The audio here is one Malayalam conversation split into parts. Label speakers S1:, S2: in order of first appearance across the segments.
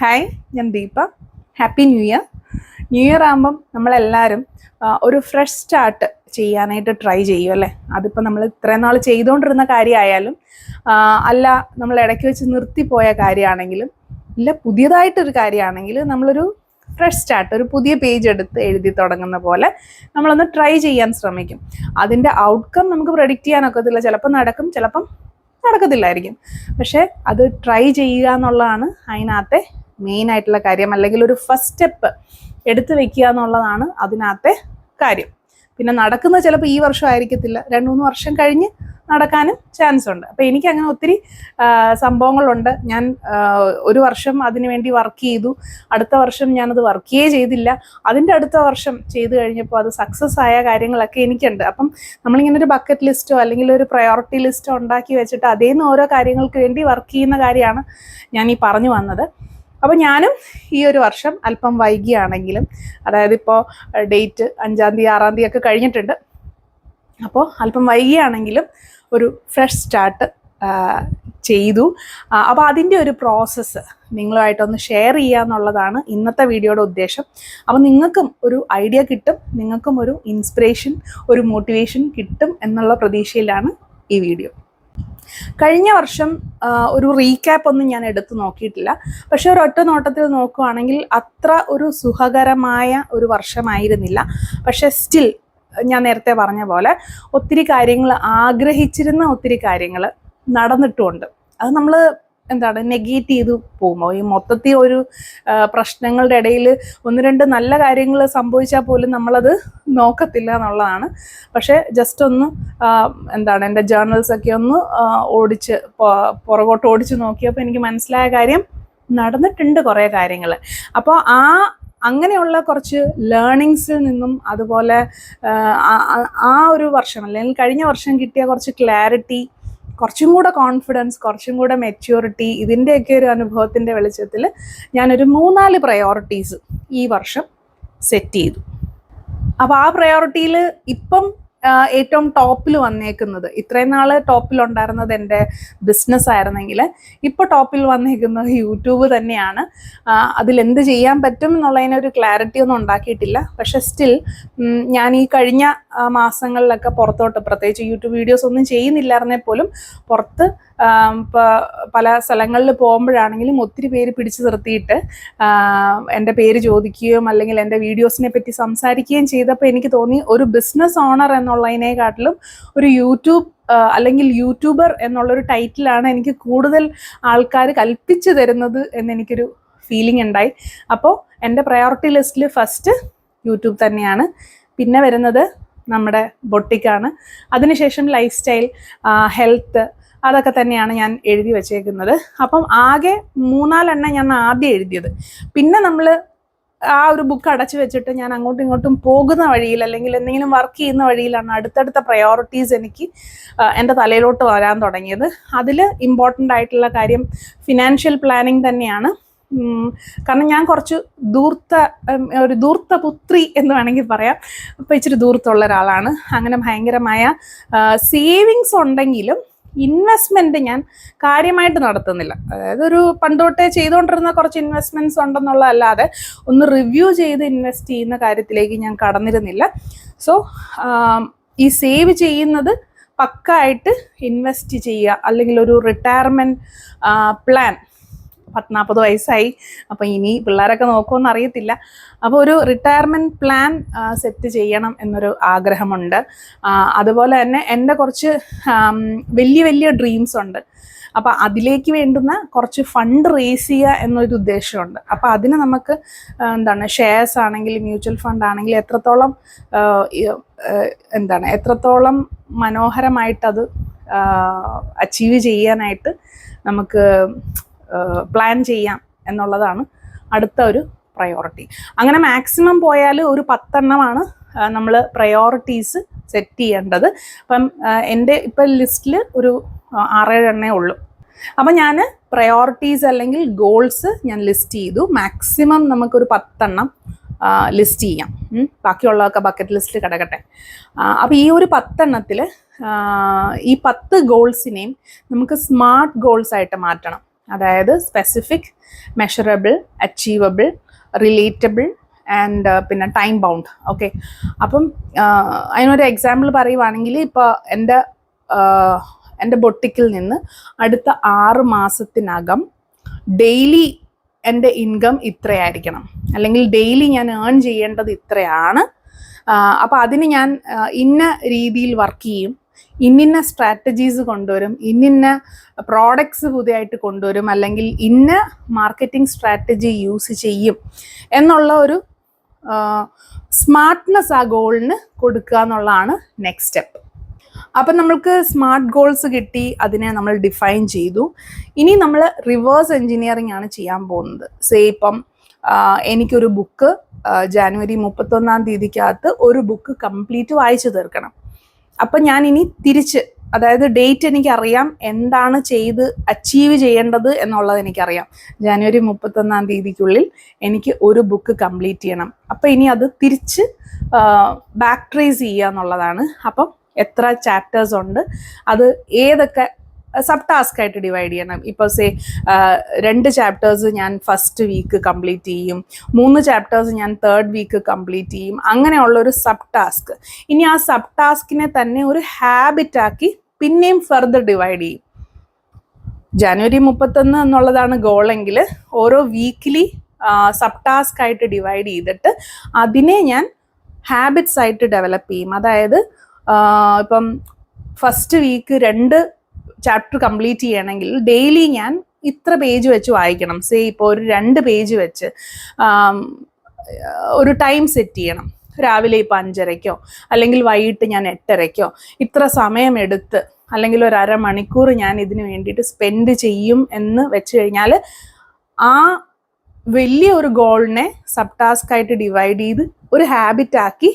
S1: ഹായ്, ഞാൻ Deepa. Happy new year. New year ആകുമ്പം നമ്മളെല്ലാവരും ഒരു ഫ്രഷ് സ്റ്റാർട്ട് ചെയ്യാനായിട്ട് ട്രൈ ചെയ്യും അല്ലേ. അതിപ്പോൾ നമ്മൾ ഇത്രയും നാൾ ചെയ്തുകൊണ്ടിരുന്ന കാര്യമായാലും അല്ല നമ്മൾ ഇടയ്ക്ക് വെച്ച് നിർത്തിപ്പോയ കാര്യമാണെങ്കിലും ഇല്ല പുതിയതായിട്ടൊരു കാര്യമാണെങ്കിൽ നമ്മളൊരു ഫ്രഷ് സ്റ്റാർട്ട്, ഒരു പുതിയ പേജ് എടുത്ത് എഴുതി തുടങ്ങുന്ന പോലെ നമ്മളൊന്ന് ട്രൈ ചെയ്യാൻ ശ്രമിക്കും. അതിൻ്റെ ഔട്ട്കം നമുക്ക് പ്രെഡിക്റ്റ് ചെയ്യാനൊക്കത്തില്ല. ചിലപ്പോൾ നടക്കും, ചിലപ്പം നടക്കത്തില്ലായിരിക്കും. പക്ഷേ അത് ട്രൈ ചെയ്യുക എന്നുള്ളതാണ് അതിനകത്തെ മെയിൻ ആയിട്ടുള്ള കാര്യം. അല്ലെങ്കിൽ ഒരു ഫസ്റ്റ് സ്റ്റെപ്പ് എടുത്തു വെക്കുക എന്നുള്ളതാണ് അതിനകത്തെ കാര്യം. പിന്നെ നടക്കുന്നത് ചിലപ്പോൾ ഈ വർഷം ആയിരിക്കത്തില്ല, 2-3 വർഷം കഴിഞ്ഞ് നടക്കാനും ചാൻസ് ഉണ്ട്. അപ്പോൾ എനിക്ക് അങ്ങനെ ഒത്തിരി സംഭവങ്ങളുണ്ട്. ഞാൻ ഒരു വർഷം അതിനു വേണ്ടി വർക്ക് ചെയ്തു, അടുത്ത വർഷം ഞാനത് വർക്കേ ചെയ്തില്ല, അതിൻ്റെ അടുത്ത വർഷം ചെയ്തു കഴിഞ്ഞപ്പോൾ അത് സക്സസ് ആയ കാര്യങ്ങളൊക്കെ എനിക്കുണ്ട്. അപ്പം നമ്മളിങ്ങനെ ഒരു ബക്കറ്റ് ലിസ്റ്റോ അല്ലെങ്കിൽ ഒരു പ്രയോറിറ്റി ലിസ്റ്റോ ഉണ്ടാക്കി വെച്ചിട്ട് അതേ നിന്ന് ഓരോ കാര്യങ്ങൾക്ക് വേണ്ടി വർക്ക് ചെയ്യുന്ന കാര്യമാണ് ഞാൻ ഈ പറഞ്ഞു വന്നത്. അപ്പോൾ ഞാനും ഈ ഒരു വർഷം അല്പം വൈകിയാണെങ്കിലും, അതായത് ഇപ്പോൾ ഡേറ്റ് 5-ാം തീയതി 6-ാം തീയതി ഒക്കെ കഴിഞ്ഞിട്ടുണ്ട്. അപ്പോൾ അല്പം വൈകിയാണെങ്കിലും ഒരു ഫ്രഷ് സ്റ്റാർട്ട് ചെയ്തു. അപ്പോൾ അതിൻ്റെ ഒരു പ്രോസസ്സ് നിങ്ങളുമായിട്ടൊന്ന് ഷെയർ ചെയ്യുക എന്നുള്ളതാണ് ഇന്നത്തെ വീഡിയോയുടെ ഉദ്ദേശം. അപ്പോൾ നിങ്ങൾക്കും ഒരു ഐഡിയ കിട്ടും, നിങ്ങൾക്കും ഒരു ഇൻസ്പിറേഷൻ, ഒരു മോട്ടിവേഷൻ കിട്ടും എന്നുള്ള പ്രതീക്ഷയിലാണ് ഈ വീഡിയോ. കഴിഞ്ഞ വർഷം ഒരു റീക്യാപ്പ് ഒന്നും ഞാൻ എടുത്തു നോക്കിയിട്ടില്ല. പക്ഷെ ഒരു ഒറ്റ നോട്ടത്തിൽ നോക്കുകയാണെങ്കിൽ അത്ര ഒരു സുഖകരമായ ഒരു വർഷമായിരുന്നില്ല. പക്ഷെ സ്റ്റിൽ ഞാൻ നേരത്തെ പറഞ്ഞ പോലെ ഒത്തിരി കാര്യങ്ങൾ ആഗ്രഹിച്ചിരുന്ന ഒത്തിരി കാര്യങ്ങൾ നടന്നിട്ടുമുണ്ട്. അത് നമ്മൾ നെഗേറ്റ് ചെയ്തു പോകുമ്പോൾ ഈ മൊത്തത്തിൽ ഒരു പ്രശ്നങ്ങളുടെ ഇടയിൽ 1-2 നല്ല കാര്യങ്ങൾ സംഭവിച്ചാൽ പോലും നമ്മളത് നോക്കത്തില്ല എന്നുള്ളതാണ്. പക്ഷേ ജസ്റ്റ് ഒന്ന് എൻ്റെ ജേർണൽസൊക്കെ ഒന്ന് പുറകോട്ട് ഓടിച്ച് നോക്കിയപ്പോൾ എനിക്ക് മനസ്സിലായ കാര്യം നടന്നിട്ടുണ്ട് കുറേ കാര്യങ്ങൾ. അപ്പോൾ അങ്ങനെയുള്ള കുറച്ച് ലേണിങ്സിൽ നിന്നും അതുപോലെ ആ ഒരു വർഷം അല്ലെങ്കിൽ കഴിഞ്ഞ വർഷം കിട്ടിയ കുറച്ച് ക്ലാരിറ്റി, കുറച്ചും കൂടെ കോൺഫിഡൻസ്, കുറച്ചും കൂടെ മെച്യൂരിറ്റി, ഇതിൻ്റെയൊക്കെ ഒരു അനുഭവത്തിൻ്റെ വെളിച്ചത്തിൽ ഞാനൊരു 3-4 പ്രയോറിറ്റീസ് ഈ വർഷം സെറ്റ് ചെയ്തു. അപ്പോൾ ആ പ്രയോറിറ്റിയിൽ ഇപ്പം ഏറ്റവും ടോപ്പിൽ വന്നേക്കുന്നത്, ഇത്രയും നാൾ ടോപ്പിലുണ്ടായിരുന്നത് എൻ്റെ ബിസിനസ് ആയിരുന്നെങ്കിൽ ഇപ്പോൾ ടോപ്പിൽ വന്നേക്കുന്നത് യൂട്യൂബ് തന്നെയാണ്. അതിലെന്ത് ചെയ്യാൻ പറ്റും എന്നുള്ളതിനൊരു ക്ലാരിറ്റി ഒന്നും ഉണ്ടാക്കിയിട്ടില്ല. പക്ഷെ സ്റ്റിൽ ഞാൻ ഈ കഴിഞ്ഞ മാസങ്ങളിലൊക്കെ പുറത്തോട്ട്, പ്രത്യേകിച്ച് യൂട്യൂബ് വീഡിയോസ് ഒന്നും ചെയ്യുന്നില്ലായിരുന്നേ പോലും പുറത്ത് പല സ്ഥലങ്ങളിൽ പോകുമ്പോഴാണെങ്കിലും ഒത്തിരി പേര് പിടിച്ചു നിർത്തിയിട്ട് എൻ്റെ പേര് ചോദിക്കുകയും അല്ലെങ്കിൽ എൻ്റെ വീഡിയോസിനെ പറ്റി സംസാരിക്കുകയും ചെയ്തപ്പോൾ എനിക്ക് തോന്നി ഒരു ബിസിനസ് ഓണർ എന്നുള്ളതിനെക്കാട്ടിലും ഒരു യൂട്യൂബ് അല്ലെങ്കിൽ യൂട്യൂബർ എന്നുള്ളൊരു ടൈറ്റിലാണ് എനിക്ക് കൂടുതൽ ആൾക്കാർ കൽപ്പിച്ചു തരുന്നത് എന്നെനിക്കൊരു ഫീലിംഗ് ഉണ്ടായി. അപ്പോൾ എൻ്റെ പ്രയോറിറ്റി ലിസ്റ്റിൽ ഫസ്റ്റ് യൂട്യൂബ് തന്നെയാണ്. പിന്നെ വരുന്നത് നമ്മുടെ ബൊട്ടിക്കാണ്. അതിനുശേഷം ലൈഫ് സ്റ്റൈൽ, ഹെൽത്ത്, അതൊക്കെ തന്നെയാണ് ഞാൻ എഴുതി വച്ചേക്കുന്നത്. അപ്പം ആകെ 3-4 എണ്ണം ഞാൻ ആദ്യം എഴുതിയത്. പിന്നെ നമ്മൾ ആ ഒരു ബുക്ക് അടച്ചു വെച്ചിട്ട് ഞാൻ അങ്ങോട്ടും ഇങ്ങോട്ടും പോകുന്ന വഴിയിൽ അല്ലെങ്കിൽ എന്തെങ്കിലും വർക്ക് ചെയ്യുന്ന വഴിയിലാണ് അടുത്തടുത്ത പ്രയോറിറ്റീസ് എനിക്ക് എൻ്റെ തലയിലോട്ട് വരാൻ തുടങ്ങിയത്. അതിൽ ഇമ്പോർട്ടൻ്റ് ആയിട്ടുള്ള കാര്യം ഫിനാൻഷ്യൽ പ്ലാനിങ് തന്നെയാണ്. കാരണം ഞാൻ കുറച്ച് ധൂർത്ത പുത്രി എന്ന് വേണമെങ്കിൽ പറയാം. അപ്പോൾ ഇച്ചിരി ധൂർത്തുള്ള ഒരാളാണ്. അങ്ങനെ ഭയങ്കരമായ സേവിങ്സ് ഉണ്ടെങ്കിലും ഇൻവെസ്റ്റ്മെൻറ്റ് ഞാൻ കാര്യമായിട്ട് നടത്തുന്നില്ല. അതായത് ഒരു പണ്ടോട്ടേ ചെയ്തുകൊണ്ടിരുന്ന കുറച്ച് ഇൻവെസ്റ്റ്മെൻറ്റ്സ് ഉണ്ടെന്നുള്ളതല്ലാതെ ഒന്ന് റിവ്യൂ ചെയ്ത് ഇൻവെസ്റ്റ് ചെയ്യുന്ന കാര്യത്തിലേക്ക് ഞാൻ കടന്നിരുന്നില്ല. സോ ഈ സേവ് ചെയ്യുന്നത് പക്കായിട്ട് ഇൻവെസ്റ്റ് ചെയ്യുക, അല്ലെങ്കിൽ ഒരു റിട്ടയർമെൻറ്റ് പ്ലാൻ. 40 വയസ്സായി, അപ്പോൾ ഇനി പിള്ളേരൊക്കെ നോക്കുമെന്ന് അറിയത്തില്ല. അപ്പോൾ ഒരു റിട്ടയർമെൻറ്റ് പ്ലാൻ സെറ്റ് ചെയ്യണം എന്നൊരു ആഗ്രഹമുണ്ട്. അതുപോലെ തന്നെ എൻ്റെ കുറച്ച് വലിയ ഡ്രീംസ് ഉണ്ട്. അപ്പോൾ അതിലേക്ക് വേണ്ടുന്ന കുറച്ച് ഫണ്ട് റേസ് ചെയ്യുക എന്നൊരു ഉദ്ദേശമുണ്ട്. അപ്പോൾ അതിന് നമുക്ക് ഷെയർസ് ആണെങ്കിൽ, മ്യൂച്വൽ ഫണ്ട് ആണെങ്കിൽ എത്രത്തോളം മനോഹരമായിട്ടത് അച്ചീവ് ചെയ്യാനായിട്ട് നമുക്ക് പ്ലാൻ ചെയ്യാം എന്നുള്ളതാണ് അടുത്ത ഒരു പ്രയോറിറ്റി. അങ്ങനെ മാക്സിമം പോയാൽ ഒരു 10 എണ്ണമാണ് നമ്മൾ പ്രയോറിറ്റീസ് സെറ്റ് ചെയ്യേണ്ടത്. അപ്പം എൻ്റെ ഇപ്പം ലിസ്റ്റിൽ ഒരു 6-7 എണ്ണേ ഉള്ളൂ. അപ്പം ഞാൻ പ്രയോറിറ്റീസ് അല്ലെങ്കിൽ ഗോൾസ് ഞാൻ ലിസ്റ്റ് ചെയ്തു. മാക്സിമം നമുക്കൊരു 10 എണ്ണം ലിസ്റ്റ് ചെയ്യാം. ബാക്കിയുള്ളതൊക്കെ ബക്കറ്റ് ലിസ്റ്റിൽ കിടക്കട്ടെ. അപ്പോൾ ഈ ഒരു 10 എണ്ണത്തിൽ ഈ 10 ഗോൾസിനെയും നമുക്ക് സ്മാർട്ട് ഗോൾസ് ആയിട്ട് മാറ്റണം. അതായത് specific, measurable, achievable, relatable and പിന്നെ ടൈം ബൗണ്ട്. ഓക്കെ, അപ്പം അതിനൊരു എക്സാമ്പിൾ പറയുവാണെങ്കിൽ ഇപ്പോൾ എൻ്റെ ബൊട്ടിക്കിൽ നിന്ന് അടുത്ത 6 മാസത്തിനകം ഡെയിലി എൻ്റെ ഇൻകം ഇത്രയായിരിക്കണം, അല്ലെങ്കിൽ ഡെയിലി ഞാൻ ഏൺ ചെയ്യേണ്ടത് ഇത്രയാണ്. അപ്പോൾ അതിന് ഞാൻ ഇന്ന രീതിയിൽ വർക്ക് ചെയ്യും, ഇന്നിന്ന സ്ട്രാറ്റജീസ് കൊണ്ടുവരും, ഇന്നിന്ന പ്രോഡക്ട്സ് പുതിയതായിട്ട് കൊണ്ടുവരും, അല്ലെങ്കിൽ ഇന്ന മാർക്കറ്റിംഗ് സ്ട്രാറ്റജി യൂസ് ചെയ്യും എന്നുള്ള ഒരു സ്മാർട്ട്നെസ് ആ ഗോളിന് കൊടുക്കുക എന്നുള്ളതാണ് നെക്സ്റ്റ് സ്റ്റെപ്പ്. അപ്പം നമ്മൾക്ക് സ്മാർട്ട് ഗോൾസ് കിട്ടി, അതിനെ നമ്മൾ ഡിഫൈൻ ചെയ്തു. ഇനി നമ്മൾ റിവേഴ്സ് എൻജിനീയറിംഗ് ആണ് ചെയ്യാൻ പോകുന്നത്. ഇപ്പം എനിക്കൊരു ബുക്ക് ജാനുവരി 31-ാം തീയതിക്കകത്ത് ഒരു ബുക്ക് കംപ്ലീറ്റ് വായിച്ചു തീർക്കണം. അപ്പം ഞാൻ ഇനി തിരിച്ച്, അതായത് ഡേറ്റ് എനിക്കറിയാം, എന്താണ് ചെയ്ത് അച്ചീവ് ചെയ്യേണ്ടത് എന്നുള്ളത് എനിക്കറിയാം. ജാനുവരി 31-ാം തീയതിക്കുള്ളിൽ എനിക്ക് ഒരു ബുക്ക് കംപ്ലീറ്റ് ചെയ്യണം. അപ്പം ഇനി അത് തിരിച്ച് ബാക്ക് ട്രേസ് ചെയ്യുക എന്നുള്ളതാണ്. അപ്പം എത്ര ചാപ്റ്റേഴ്സ് ഉണ്ട്, അത് ഏതൊക്കെ സബ് ടാസ്ക് ആയിട്ട് ഡിവൈഡ് ചെയ്യണം. ഇപ്പോൾ 2 ചാപ്റ്റേഴ്സ് ഞാൻ ഫസ്റ്റ് വീക്ക് കംപ്ലീറ്റ് ചെയ്യും, 3 ചാപ്റ്റേഴ്സ് ഞാൻ 3rd വീക്ക് കംപ്ലീറ്റ് ചെയ്യും, അങ്ങനെയുള്ളൊരു സബ് ടാസ്ക്. ഇനി ആ സബ് ടാസ്കിനെ തന്നെ ഒരു ഹാബിറ്റാക്കി പിന്നെയും ഫർദർ ഡിവൈഡ് ചെയ്യും. ജാനുവരി 31 എന്നുള്ളതാണ് ഗോളെങ്കിൽ ഓരോ വീക്കിലി സബ് ടാസ്ക് ആയിട്ട് ഡിവൈഡ് ചെയ്തിട്ട് അതിനെ ഞാൻ ഹാബിറ്റ്സ് ആയിട്ട് ഡെവലപ്പ് ചെയ്യും. അതായത് ഇപ്പം ഫസ്റ്റ് വീക്ക് 2 ചാപ്റ്റർ കംപ്ലീറ്റ് ചെയ്യണമെങ്കിൽ ഡെയിലി ഞാൻ ഇത്ര പേജ് വെച്ച് വായിക്കണം. ഇപ്പോൾ ഒരു 2 പേജ് വെച്ച് ഒരു ടൈം സെറ്റ് ചെയ്യണം. രാവിലെ ഇപ്പോൾ 5:30-ക്കോ അല്ലെങ്കിൽ വൈകിട്ട് ഞാൻ 8:30-ക്കോ ഇത്ര സമയമെടുത്ത്, അല്ലെങ്കിൽ ഒരു അരമണിക്കൂർ ഞാൻ ഇതിന് വേണ്ടിയിട്ട് സ്പെൻഡ് ചെയ്യും എന്ന് വെച്ച് കഴിഞ്ഞാൽ ആ വലിയ ഒരു ഗോളിനെ സബ് ടാസ്ക് ആയിട്ട് ഡിവൈഡ് ചെയ്ത് ഒരു ഹാബിറ്റാക്കി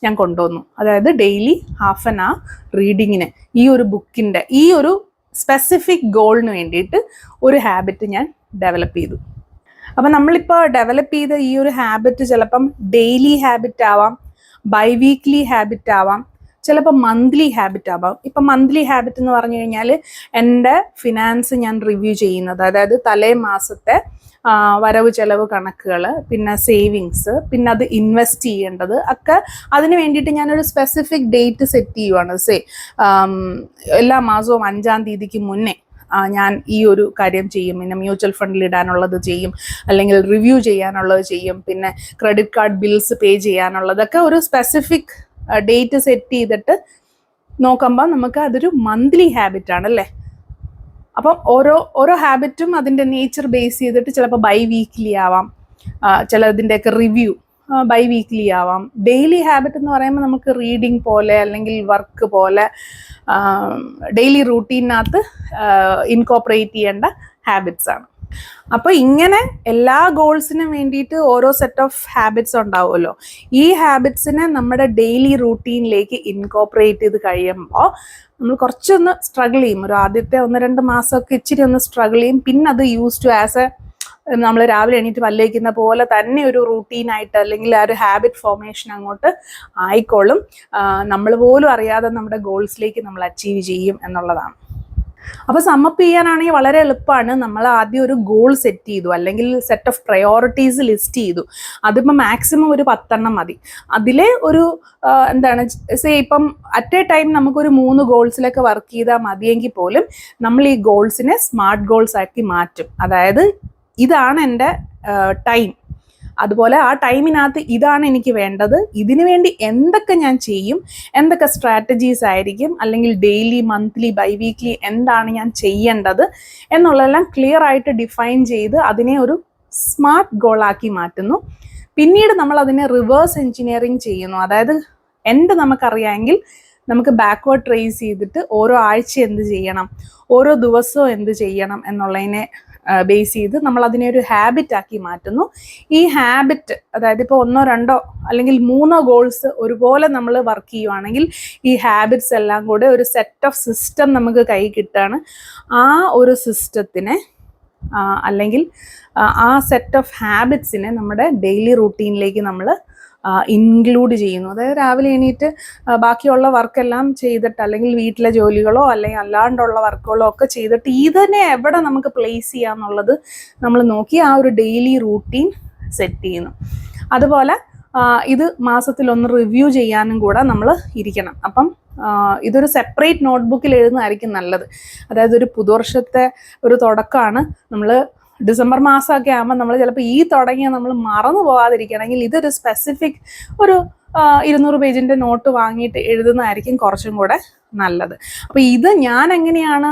S1: ഞാൻ കൊണ്ടുവന്നു. അതായത് ഡെയിലി ഹാഫ് ആൻ അവർ റീഡിങ്ങിന്, ഈ ഒരു ബുക്കിൻ്റെ ഈ ഒരു സ്പെസിഫിക് ഗോളിന് വേണ്ടിയിട്ട് ഒരു ഹാബിറ്റ് ഞാൻ ഡെവലപ്പ് ചെയ്തു. അപ്പം നമ്മളിപ്പോൾ ഡെവലപ്പ് ചെയ്ത ഈ ഒരു ഹാബിറ്റ് ചിലപ്പം ഡെയിലി ഹാബിറ്റ് ആവാം, ബൈ വീക്ക്ലി ഹാബിറ്റ് ആവാം, ചിലപ്പോൾ മന്ത്ലി ഹാബിറ്റ് ആവാം. ഇപ്പം മന്ത്ലി ഹാബിറ്റ് എന്ന് പറഞ്ഞു കഴിഞ്ഞാൽ എൻ്റെ ഫിനാൻസ് ഞാൻ റിവ്യൂ ചെയ്യുന്നത്, അതായത് തലേ മാസത്തെ വരവ് ചെലവ് കണക്കുകൾ, പിന്നെ സേവിങ്സ്, പിന്നെ അത് ഇൻവെസ്റ്റ് ചെയ്യേണ്ടത് ഒക്കെ, അതിന് വേണ്ടിയിട്ട് ഞാനൊരു സ്പെസിഫിക് ഡേറ്റ് സെറ്റ് ചെയ്യുവാണ്. എല്ലാ മാസവും 5-ാം തീയതിക്ക് മുന്നേ ഞാൻ ഈ ഒരു കാര്യം ചെയ്യും, പിന്നെ മ്യൂച്വൽ ഫണ്ടിൽ ഇടാനുള്ളത് ചെയ്യും, അല്ലെങ്കിൽ റിവ്യൂ ചെയ്യാനുള്ളത് ചെയ്യും, പിന്നെ ക്രെഡിറ്റ് കാർഡ് ബിൽസ് പേ ചെയ്യാനുള്ളതൊക്കെ ഒരു സ്പെസിഫിക് ഡേറ്റ് സെറ്റ് ചെയ്തിട്ട് നോക്കുമ്പോൾ നമുക്ക് അതൊരു മന്ത്ലി ഹാബിറ്റ് ആണല്ലേ. അപ്പം ഓരോ ഹാബിറ്റും അതിൻ്റെ നേച്ചർ ബേസ് ചെയ്തിട്ട് ചിലപ്പോൾ ബൈ വീക്ക്ലി ആവാം, ചിലതിൻ്റെയൊക്കെ റിവ്യൂ ബൈ വീക്ക്ലി ആവാം. ഡെയിലി ഹാബിറ്റ് എന്ന് പറയുമ്പോൾ നമുക്ക് റീഡിങ് പോലെ അല്ലെങ്കിൽ വർക്ക് പോലെ ഡെയിലി റൂട്ടീനകത്ത് ഇൻകോപ്പറേറ്റ് ചെയ്യേണ്ട ഹാബിറ്റ്സ് ആണ്. അപ്പോൾ ഇങ്ങനെ എല്ലാ ഗോൾസിനും വേണ്ടിയിട്ട് ഓരോ സെറ്റ് ഓഫ് ഹാബിറ്റ്സ് ഉണ്ടാവുമല്ലോ. ഈ ഹാബിറ്റ്സിനെ നമ്മുടെ ഡെയിലി റൂട്ടീനിലേക്ക് ഇൻകോപ്പറേറ്റ് ചെയ്ത് കഴിയുമ്പോൾ നമ്മൾ കുറച്ചൊന്ന് സ്ട്രഗിൾ ചെയ്യും. ഒരു ആദ്യത്തെ 1-2 മാസമൊക്കെ ഇച്ചിരി ഒന്ന് സ്ട്രഗിൾ ചെയ്യും. പിന്നെ അത് യൂസ് ടു ആസ് നമ്മൾ രാവിലെ എണീറ്റ് പല്ലേക്കുന്ന പോലെ തന്നെ ഒരു റൂട്ടീനായിട്ട്, അല്ലെങ്കിൽ ആ ഒരു ഹാബിറ്റ് ഫോർമേഷൻ അങ്ങോട്ട് ആയിക്കോളും. നമ്മൾ പോലും അറിയാതെ നമ്മുടെ ഗോൾസിലേക്ക് നമ്മൾ അച്ചീവ് ചെയ്യും എന്നുള്ളതാണ്. അപ്പോൾ സമ്മപ്പ് ചെയ്യാനാണെങ്കിൽ വളരെ എളുപ്പമാണ്. നമ്മൾ ആദ്യം ഒരു ഗോൾ സെറ്റ് ചെയ്തു, അല്ലെങ്കിൽ സെറ്റ് ഓഫ് പ്രയോറിറ്റീസ് ലിസ്റ്റ് ചെയ്തു. അതിപ്പോൾ മാക്സിമം ഒരു 10 മതി. അതിലെ ഒരു ഇപ്പം അറ്റ് എ ടൈം നമുക്കൊരു 3 ഗോൾസിലൊക്കെ വർക്ക് ചെയ്താൽ മതിയെങ്കിൽ പോലും നമ്മൾ ഈ ഗോൾസിനെ സ്മാർട്ട് ഗോൾസ് ആക്കി മാറ്റും. അതായത് ഇതാണ് എൻ്റെ ടൈം, അതുപോലെ ആ ടൈമിനകത്ത് ഇതാണ് എനിക്ക് വേണ്ടത്, ഇതിനു വേണ്ടി എന്തൊക്കെ ഞാൻ ചെയ്യും, എന്തൊക്കെ സ്ട്രാറ്റജീസ് ആയിരിക്കും, അല്ലെങ്കിൽ ഡെയിലി, മന്ത്ലി, ബൈ വീക്ക്ലി എന്താണ് ഞാൻ ചെയ്യേണ്ടത് എന്നുള്ളതെല്ലാം ക്ലിയർ ആയിട്ട് ഡിഫൈൻ ചെയ്ത് അതിനെ ഒരു സ്മാർട്ട് ഗോളാക്കി മാറ്റുന്നു. പിന്നീട് നമ്മൾ അതിനെ റിവേഴ്സ് എൻജിനീയറിങ് ചെയ്യുന്നു. അതായത് നമുക്കറിയാമെങ്കിൽ നമുക്ക് ബാക്ക്വേർഡ് ട്രേസ് ചെയ്തിട്ട് ഓരോ ആഴ്ച എന്ത് ചെയ്യണം, ഓരോ ദിവസവും എന്ത് ചെയ്യണം എന്നുള്ളതിനെ ബേസ് ചെയ്ത് നമ്മൾ അതിനെ ഒരു ഹാബിറ്റ് ആക്കി മാറ്റുന്നു. ഈ ഹാബിറ്റ്, അതായത് ഇപ്പോൾ 1, 2 അല്ലെങ്കിൽ 3 ഗോൾസ് ഒരുപോലെ നമ്മൾ വർക്ക് ചെയ്യുവാണെങ്കിൽ ഈ ഹാബിറ്റ്സ് എല്ലാം കൂടെ ഒരു സെറ്റ് ഓഫ് സിസ്റ്റം നമുക്ക് കൈ കിട്ടുകയാണ്. ആ ഒരു സിസ്റ്റത്തിനെ അല്ലെങ്കിൽ ആ സെറ്റ് ഓഫ് ഹാബിറ്റ്സിനെ നമ്മുടെ ഡെയിലി റൂട്ടീനിലേക്ക് നമ്മൾ ഇൻക്ലൂഡ് ചെയ്യുന്നു. അതായത് രാവിലെ എണീറ്റ് ബാക്കിയുള്ള വർക്കെല്ലാം ചെയ്തിട്ട്, അല്ലെങ്കിൽ വീട്ടിലെ ജോലികളോ അല്ലെങ്കിൽ അല്ലാണ്ടുള്ള വർക്കുകളോ ഒക്കെ ചെയ്തിട്ട് ഇതിനെ എവിടെ നമുക്ക് പ്ലേസ് ചെയ്യാന്നുള്ളത് നമ്മൾ നോക്കി ആ ഒരു ഡെയിലി റൂട്ടീൻ സെറ്റ് ചെയ്യുന്നു. അതുപോലെ ഇത് മാസത്തിലൊന്ന് റിവ്യൂ ചെയ്യാനും കൂടെ നമ്മൾ ഇരിക്കണം. അപ്പം ഇതൊരു സെപ്പറേറ്റ് നോട്ട്ബുക്കിൽ എഴുതുന്നതായിരിക്കും നല്ലത്. അതായത് ഒരു പുതുവർഷത്തെ ഒരു തുടക്കമാണ്, നമ്മൾ ഡിസംബർ മാസമൊക്കെ ആകുമ്പോൾ നമ്മൾ ചിലപ്പോൾ ഈ തുടങ്ങിയ നമ്മൾ മറന്നു പോകാതിരിക്കണമെങ്കിൽ ഇതൊരു സ്പെസിഫിക് ഒരു 200 പേജിൻ്റെ നോട്ട് വാങ്ങിയിട്ട് എഴുതുന്നതായിരിക്കും കുറച്ചും കൂടെ നല്ലത്. അപ്പോൾ ഇത് ഞാൻ എങ്ങനെയാണ്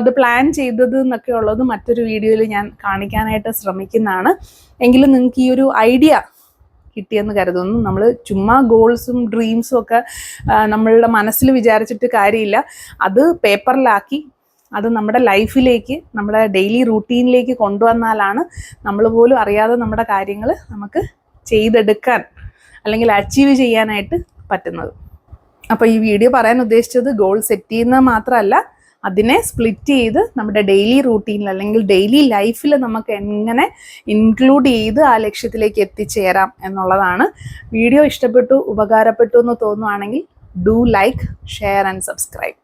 S1: ഇത് പ്ലാൻ ചെയ്തത് എന്നൊക്കെ ഉള്ളത് മറ്റൊരു വീഡിയോയിൽ ഞാൻ കാണിക്കാനായിട്ട് ശ്രമിക്കുന്നതാണ്. എങ്കിലും നിങ്ങൾക്ക് ഈ ഒരു ഐഡിയ കിട്ടിയെന്ന് കരുതുന്നു. നമ്മൾ ചുമ്മാ ഗോൾസും ഡ്രീംസും ഒക്കെ നമ്മളുടെ മനസ്സിൽ വിചാരിച്ചിട്ട് കാര്യമില്ല. അത് പേപ്പറിലാക്കി അത് നമ്മുടെ ലൈഫിലേക്ക്, നമ്മുടെ ഡെയിലി റൂട്ടീനിലേക്ക് കൊണ്ടുവന്നാലാണ് നമ്മൾ പോലും അറിയാതെ നമ്മുടെ കാര്യങ്ങൾ നമുക്ക് ചെയ്തെടുക്കാൻ അല്ലെങ്കിൽ അച്ചീവ് ചെയ്യാനായിട്ട് പറ്റുന്നത്. അപ്പോൾ ഈ വീഡിയോ പറയാൻ ഉദ്ദേശിച്ചത് ഗോൾ സെറ്റ് ചെയ്യുന്നത് മാത്രമല്ല, അതിനെ സ്പ്ലിറ്റ് ചെയ്ത് നമ്മുടെ ഡെയിലി റൂട്ടീനിൽ അല്ലെങ്കിൽ ഡെയിലി ലൈഫിൽ നമുക്ക് എങ്ങനെ ഇൻക്ലൂഡ് ചെയ്ത് ആ ലക്ഷ്യത്തിലേക്ക് എത്തിച്ചേരാം എന്നുള്ളതാണ്. വീഡിയോ ഇഷ്ടപ്പെട്ടു, ഉപകാരപ്പെട്ടു എന്ന് തോന്നുവാണെങ്കിൽ do like, share and subscribe.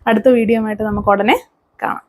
S1: അടുത്ത വീഡിയോ ആയിട്ട് നമുക്ക് ഉടനെ കാണാം.